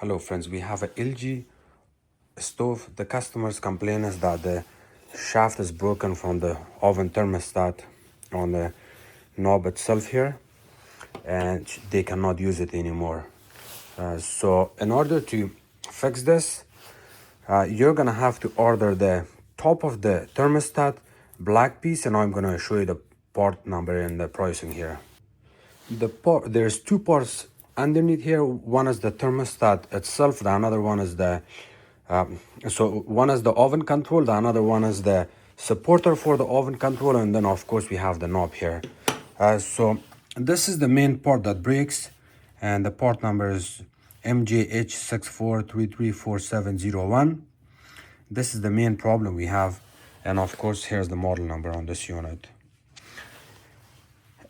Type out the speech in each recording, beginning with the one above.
Hello friends, we have a LG stove. The customers complain is that the shaft is broken from the oven thermostat on the knob itself here, and they cannot use it anymore. So in order to fix this, you're gonna have to order the top of the thermostat black piece, and I'm gonna show you the part number and the pricing here. There's two parts underneath here. One is the thermostat itself, the another one is the so one is the oven control, the another one is the supporter for the oven control, and then of course we have the knob here. So this is the main part that breaks, and the part number is MJH64334701. This is the main problem we have, and of course here's the model number on this unit.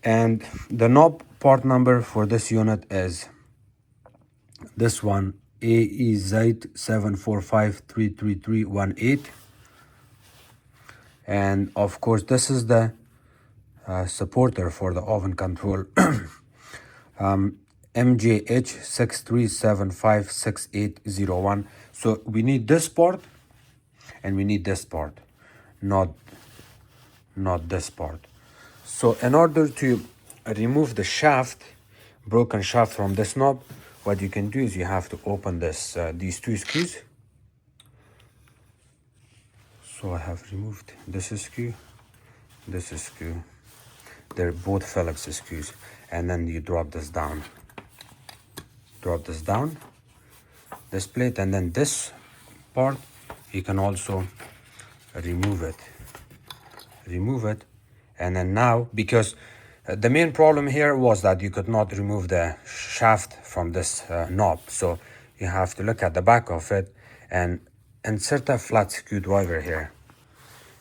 And the knob part number for this unit is this one, AEZ7453318. And of course this is the supporter for the oven control, MJH63756801. So we need this part and we need this part, not this part. So in order to remove the broken shaft from this knob, what you can do is you have to open these two screws. So I have removed this screw, this screw. They're both Phillips screws. And then you drop this down. This plate, and then this part, you can also remove it. And then now, because the main problem here was that you could not remove the shaft from this knob, so you have to look at the back of it and insert a flat screwdriver here.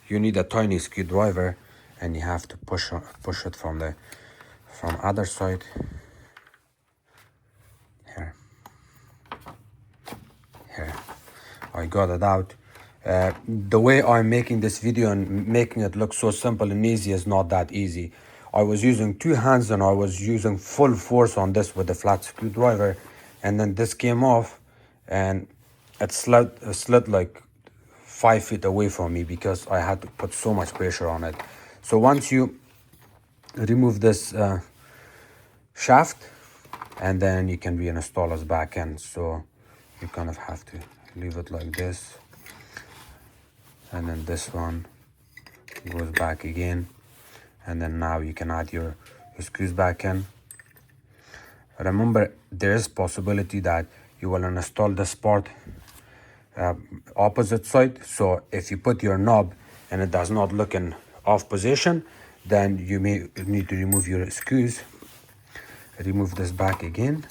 You need a tiny screwdriver, and you have to push it from other side here. I got it out. The way I'm making this video and making it look so simple and easy is not that easy. I was using two hands and I was using full force on this with the flat screwdriver, and then this came off and it slid like 5 feet away from me because I had to put so much pressure on it. So once you remove this shaft, and then you can reinstall this back end. So you kind of have to leave it like this, and then this one goes back again, and then now you can add your screws back in. Remember, there is possibility that you will install this part opposite side, so if you put your knob and it does not look in off position, then you may need to remove your screws. Remove this back again,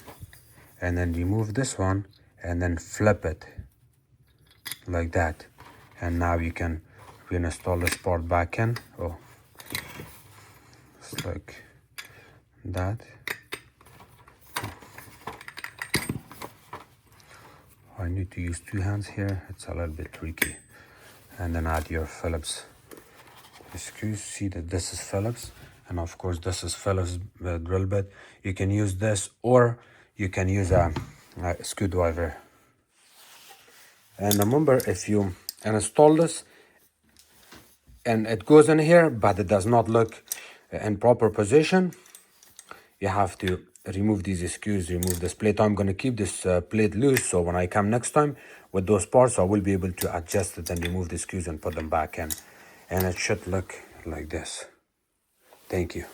and then remove this one, and then flip it like that, and now you can reinstall this part back in. It's like that. I need to use two hands here, it's a little bit tricky. And then add your Phillips screws. See that this is Phillips, and of course this is Phillips drill bit. You can use this, or you can use a screwdriver. And remember, if you install this and it goes in here but it does not look in proper position, you have to remove these screws, remove this plate. I'm going to keep this plate loose, so when I come next time with those parts, I will be able to adjust it and remove the screws and put them back in, and it should look like this. Thank you.